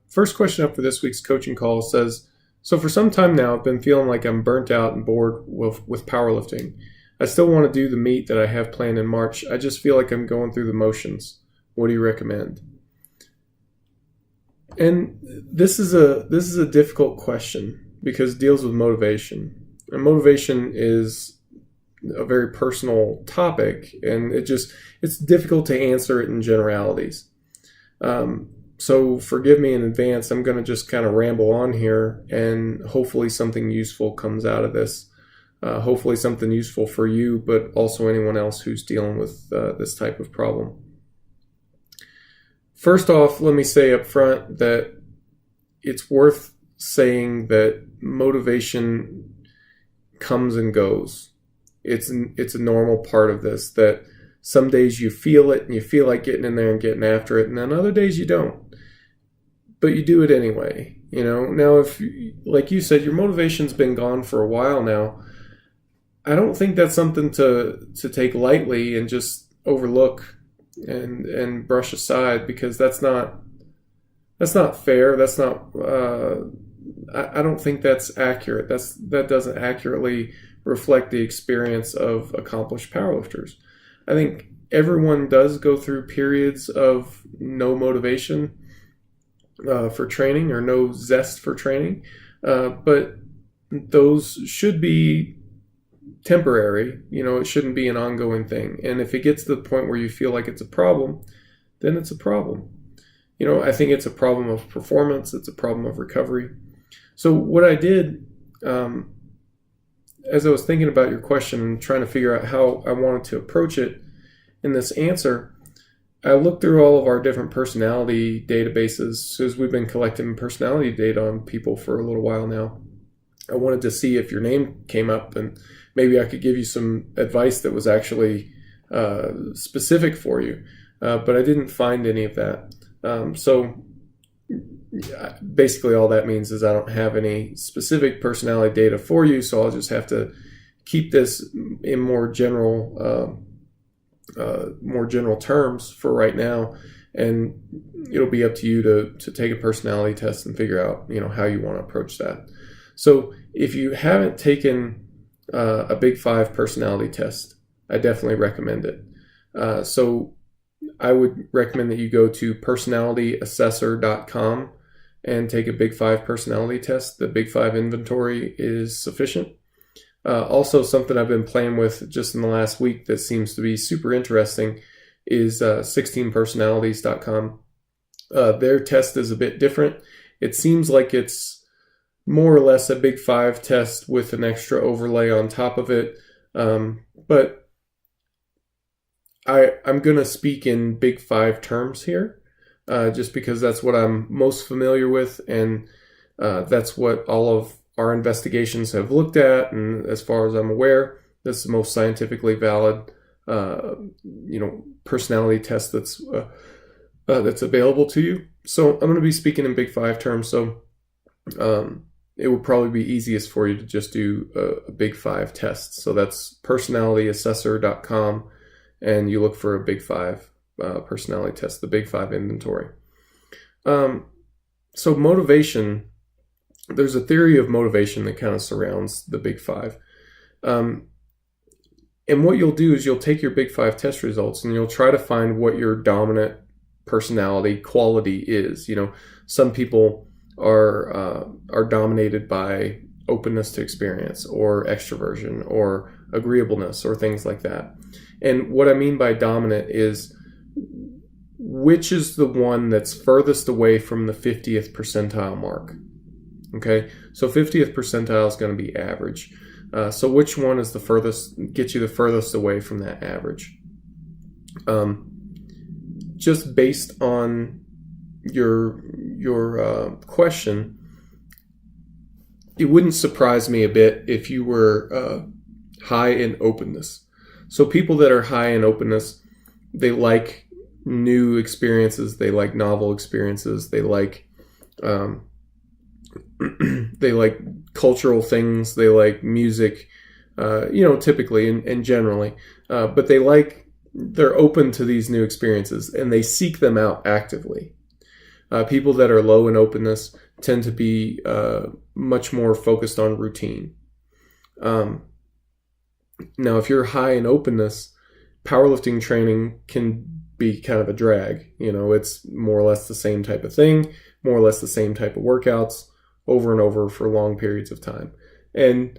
First question up for this week's coaching call says, so for some time now, I've been feeling like I'm burnt out and bored with powerlifting. I still want to do the meet that I have planned in March. I just feel like I'm going through the motions. What do you recommend? And this is a difficult question because it deals with motivation. And motivation is a very personal topic, and it's difficult to answer it in generalities. So forgive me in advance. I'm going to just kind of ramble on here, and hopefully something useful comes out of this. Hopefully something useful for you, but also anyone else who's dealing with this type of problem. First off, let me say up front that it's worth saying that motivation comes and goes. It's a normal part of this, that some days you feel it and you feel like getting in there and getting after it, and then other days you don't. But you do it anyway. Now, if, like you said, your motivation's been gone for a while now, I don't think that's something to take lightly and just overlook and brush aside, because that's not fair. That's not. I don't think that's accurate. That doesn't accurately reflect the experience of accomplished powerlifters. I think everyone does go through periods of no motivation for training, or no zest for training, but those should be temporary. It shouldn't be an ongoing thing. And if it gets to the point where you feel like it's a problem, then it's a problem. I think it's a problem of performance. It's a problem of recovery. So what I did, as I was thinking about your question and trying to figure out how I wanted to approach it in this answer, I looked through all of our different personality databases, because we've been collecting personality data on people for a little while now. I wanted to see if your name came up, and maybe I could give you some advice that was actually specific for you, but I didn't find any of that. So basically all that means is I don't have any specific personality data for you, so I'll just have to keep this in more general terms for right now, and it'll be up to you to take a personality test and figure out how you want to approach that. So if you haven't taken a Big 5 personality test, I definitely recommend it. So I would recommend that you go to personalityassessor.com and take a Big 5 personality test. The Big 5 inventory is sufficient. Also, something I've been playing with just in the last week that seems to be super interesting is 16personalities.com. Their test is a bit different. It seems like it's more or less a Big 5 test with an extra overlay on top of it. But I'm going to speak in Big 5 terms here, just because that's what I'm most familiar with, and that's what all of our investigations have looked at, and as far as I'm aware, that's the most scientifically valid, personality test that's available to you. So I'm going to be speaking in Big 5 terms. So it would probably be easiest for you to just do a Big 5 test. So that's personalityassessor.com, and you look for a Big 5 personality test, the Big 5 inventory. So motivation. There's a theory of motivation that kind of surrounds the Big 5. And what you'll do is you'll take your Big 5 test results and you'll try to find what your dominant personality quality is. Some people are dominated by openness to experience, or extroversion, or agreeableness, or things like that. And what I mean by dominant is which is the one that's furthest away from the 50th percentile mark. Okay, so 50th percentile is going to be average. So which one is gets you the furthest away from that average? Just based on your question, it wouldn't surprise me a bit if you were high in openness. So people that are high in openness, they like new experiences, they like novel experiences, they like they like cultural things, they like music, typically and generally, but they're open to these new experiences and they seek them out actively. People that are low in openness tend to be much more focused on routine. Now, if you're high in openness, powerlifting training can be kind of a drag. It's more or less the same type of thing, more or less the same type of workouts over and over for long periods of time. And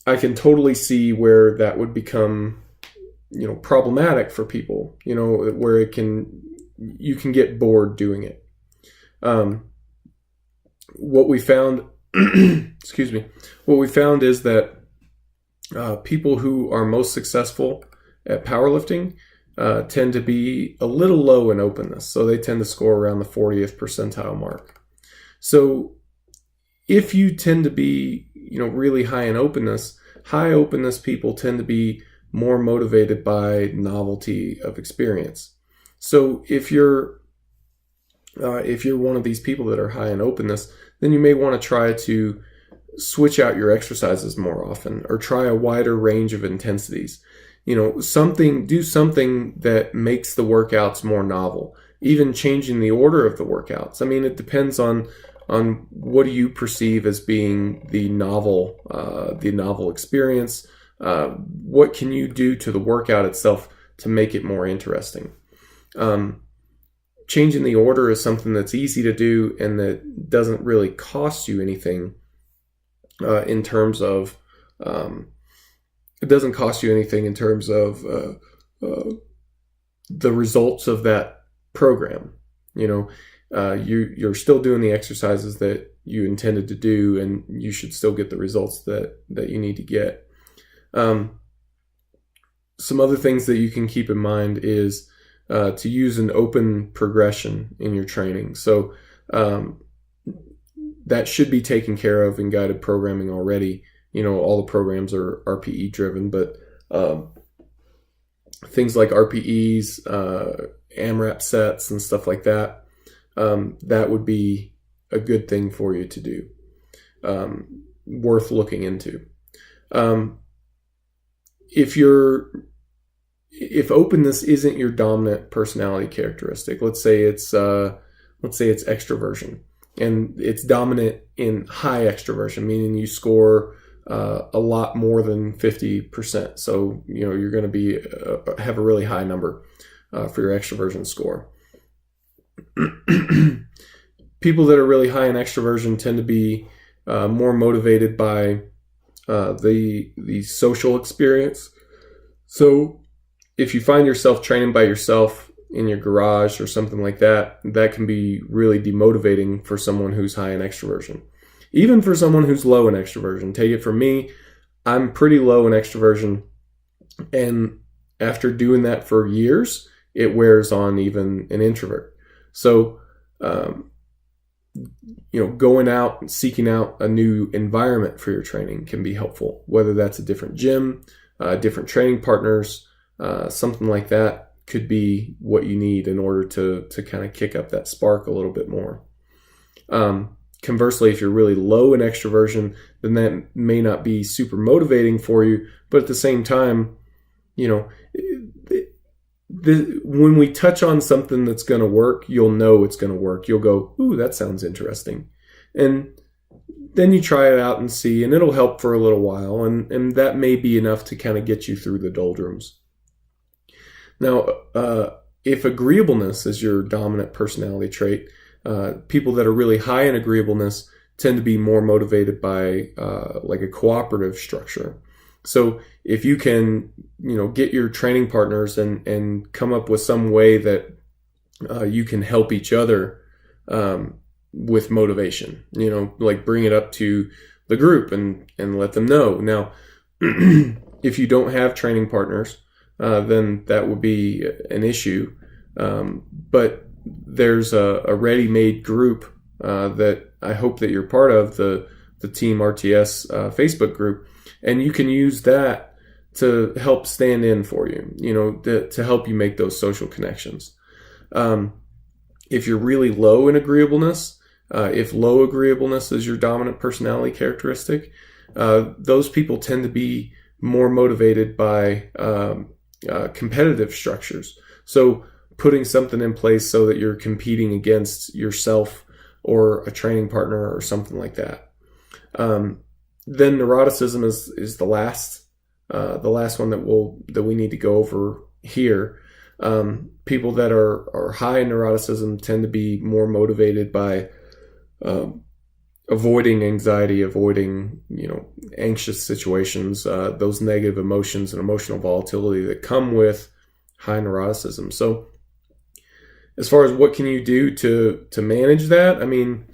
I can totally see where that would become, problematic for people, where you can get bored doing it. What we found, excuse me, what we found is that people who are most successful at powerlifting tend to be a little low in openness. So they tend to score around the 40th percentile mark. So if you tend to be, really high in openness, high openness people tend to be more motivated by novelty of experience. So if you're one of these people that are high in openness, then you may want to try to switch out your exercises more often, or try a wider range of intensities. Do something that makes the workouts more novel. Even changing the order of the workouts. I mean, it depends on what do you perceive as being the novel experience. What can you do to the workout itself to make it more interesting? Changing the order is something that's easy to do and that doesn't really cost you anything in terms of it doesn't cost you anything in terms of the results of that program. You're still doing the exercises that you intended to do, and you should still get the results that you need to get. Some other things that you can keep in mind is to use an open progression in your training. So that should be taken care of in guided programming already. All the programs are RPE driven, but things like RPEs, AMRAP sets and stuff like that, that would be a good thing for you to do, worth looking into. If openness isn't your dominant personality characteristic, let's say it's extroversion, and it's dominant in high extroversion, meaning you score a lot more than 50%. So you're going to have a really high number for your extroversion score. People that are really high in extroversion tend to be more motivated by the social experience. So if you find yourself training by yourself in your garage or something like that, that can be really demotivating for someone who's high in extroversion. Even for someone who's low in extroversion. Take it from me, I'm pretty low in extroversion, and after doing that for years, it wears on even an introvert. So, going out and seeking out a new environment for your training can be helpful, whether that's a different gym, different training partners, something like that could be what you need in order to kind of kick up that spark a little bit more. Conversely, if you're really low in extroversion, then that may not be super motivating for you, but at the same time, when we touch on something that's going to work, you'll know it's going to work. You'll go, ooh, that sounds interesting. And then you try it out and see, and it'll help for a little while, and that may be enough to kind of get you through the doldrums. Now, if agreeableness is your dominant personality trait, people that are really high in agreeableness tend to be more motivated by like a cooperative structure. So if you can, get your training partners and come up with some way that you can help each other with motivation, like bring it up to the group and let them know. Now, if you don't have training partners, then that would be an issue. But there's a ready-made group that I hope that you're part of, the Team RTS Facebook group, and you can use that to help stand in for you, to help you make those social connections. If you're really low in agreeableness, if low agreeableness is your dominant personality characteristic, those people tend to be more motivated by competitive structures. So putting something in place so that you're competing against yourself or a training partner or something like that. Then neuroticism is the last one that we need to go over here. People that are high in neuroticism tend to be more motivated by avoiding anxiety, avoiding anxious situations, those negative emotions and emotional volatility that come with high neuroticism. So as far as what can you do to manage that, I mean,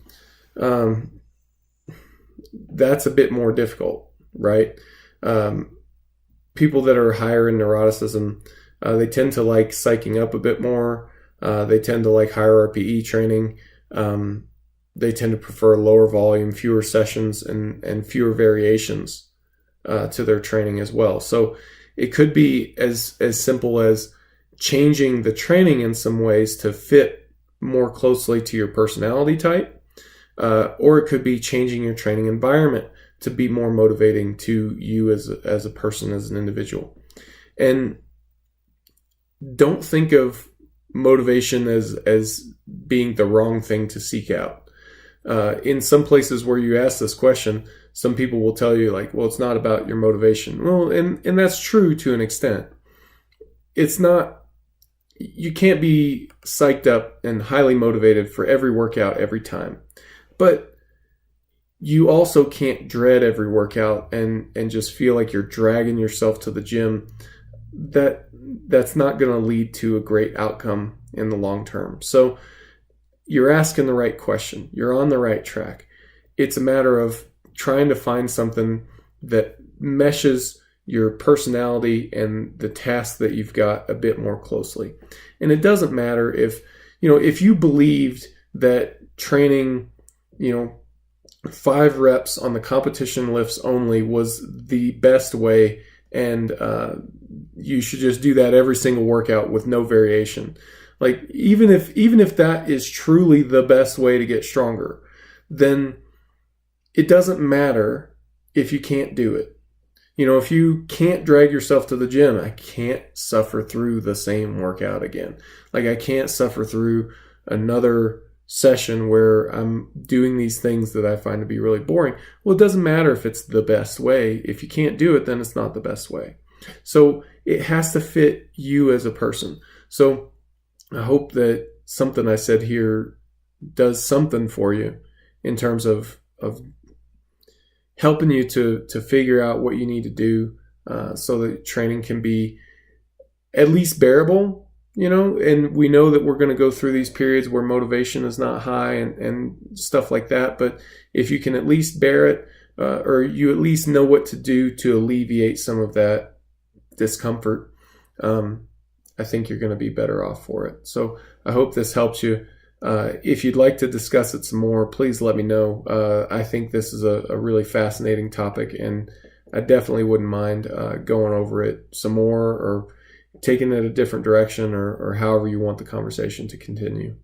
that's a bit more difficult, right? People that are higher in neuroticism, they tend to like psyching up a bit more. They tend to like higher RPE training. They tend to prefer lower volume, fewer sessions, and fewer variations to their training as well. So it could be as simple as changing the training in some ways to fit more closely to your personality type, or it could be changing your training environment to be more motivating to you as a person, as an individual. And don't think of motivation as being the wrong thing to seek out. In some places where you ask this question, some people will tell you like, well, it's not about your motivation. Well, and that's true to an extent. It's not. You can't be psyched up and highly motivated for every workout every time. But you also can't dread every workout and just feel like you're dragging yourself to the gym. That's not going to lead to a great outcome in the long term. So you're asking the right question. You're on the right track. It's a matter of trying to find something that meshes your personality and the task that you've got a bit more closely. And it doesn't matter if you believed that training, 5 reps on the competition lifts only was the best way, and you should just do that every single workout with no variation. Like even if that is truly the best way to get stronger, then it doesn't matter if you can't do it. If you can't drag yourself to the gym, I can't suffer through the same workout again. Like I can't suffer through another session where I'm doing these things that I find to be really boring. Well, it doesn't matter if it's the best way. If you can't do it, then it's not the best way. So it has to fit you as a person. So I hope that something I said here does something for you in terms of helping you to figure out what you need to do so that training can be at least bearable, and we know that we're going to go through these periods where motivation is not high and stuff like that. But if you can at least bear it, or you at least know what to do to alleviate some of that discomfort, I think you're going to be better off for it. So I hope this helps you. If you'd like to discuss it some more, please let me know. I think this is a really fascinating topic, and I definitely wouldn't mind going over it some more or taking it a different direction or however you want the conversation to continue.